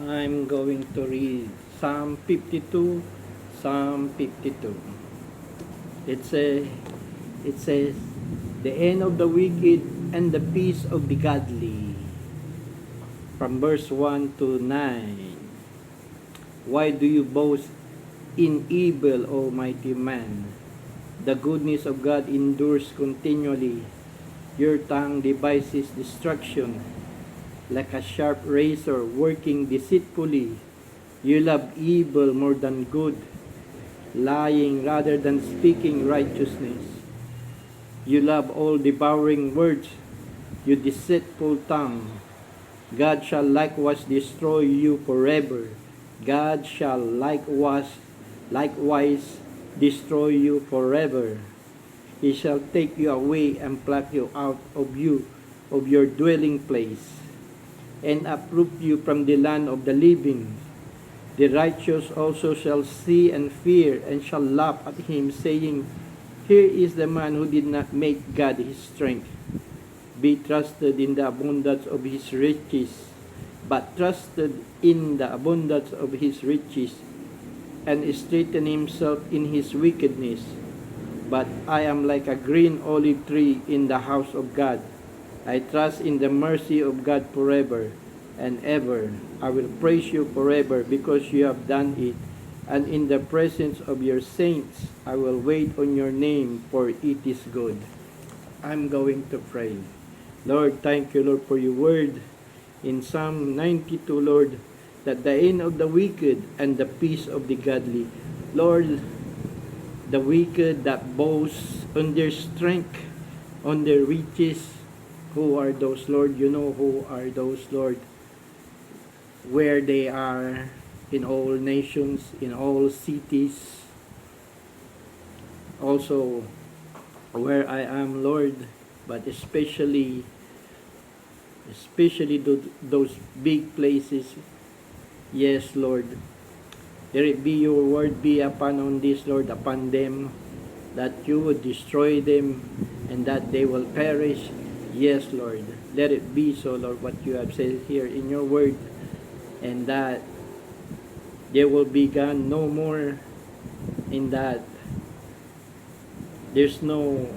I'm going to read Psalm 52. Psalm 52. It says, it says, the end of the wicked and the peace of the godly. From verse 1 to 9. Why do you boast in evil, O mighty man? The goodness of God endures continually. Your tongue devises destruction, like a sharp razor working deceitfully. You love evil more than good, lying rather than speaking righteousness. You love all devouring words, you deceitful tongue. God shall likewise destroy you forever. God shall likewise destroy you forever. He shall take you away and pluck you out of your dwelling place, and uproot you from the land of the living. The righteous also shall see and fear, and shall laugh at him, saying, here is the man who did not make God his strength, be trusted in the abundance of his riches, but trusted in the abundance of his riches, and straighten himself in his wickedness. But I am like a green olive tree in the house of God. I trust in the mercy of God forever and ever. I will praise you forever because you have done it. And in the presence of your saints, I will wait on your name, for it is good. I'm going to pray. Lord, thank you, Lord, for your word in Psalm 92, Lord, that the end of the wicked and the peace of the godly. Lord, the wicked that boast on their strength, on their riches, who are those, Lord? You know who are those, Lord? Where they are in all nations, in all cities, also where I am, Lord, but especially those big places. Yes, Lord. Let it be your word be upon on this, Lord, upon them, that you would destroy them and that they will perish. Yes, Lord. Let it be so, Lord, what you have said here in your word, and that there will be gone no more, in that there's no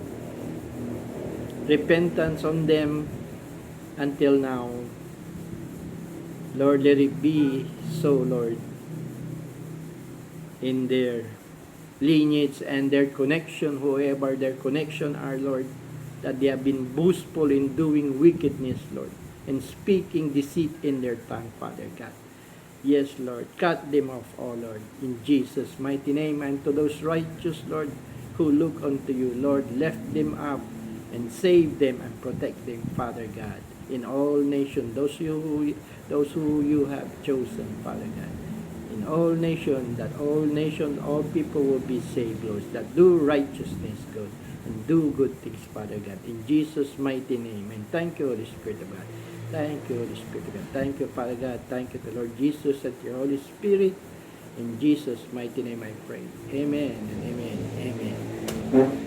repentance on them until now. Lord, let it be so, Lord, in their lineage and their connection, whoever their connection are, Lord, that they have been boastful in doing wickedness, Lord, and speaking deceit in their tongue, Father God. Yes, Lord, cut them off, oh Lord, in Jesus' mighty name. And to those righteous, Lord, who look unto you, Lord, lift them up and save them and protect them, Father God, in all nations, those who you have chosen, Father God. In all nations, that all people will be saved, Lord, that do righteousness, good, and do good things, Father God, in Jesus' mighty name. And thank you, Holy Spirit of God. Thank you, Holy Spirit of God. Thank you, Father God. Thank you to Lord Jesus and your Holy Spirit. In Jesus' mighty name I pray. Amen and amen. Amen.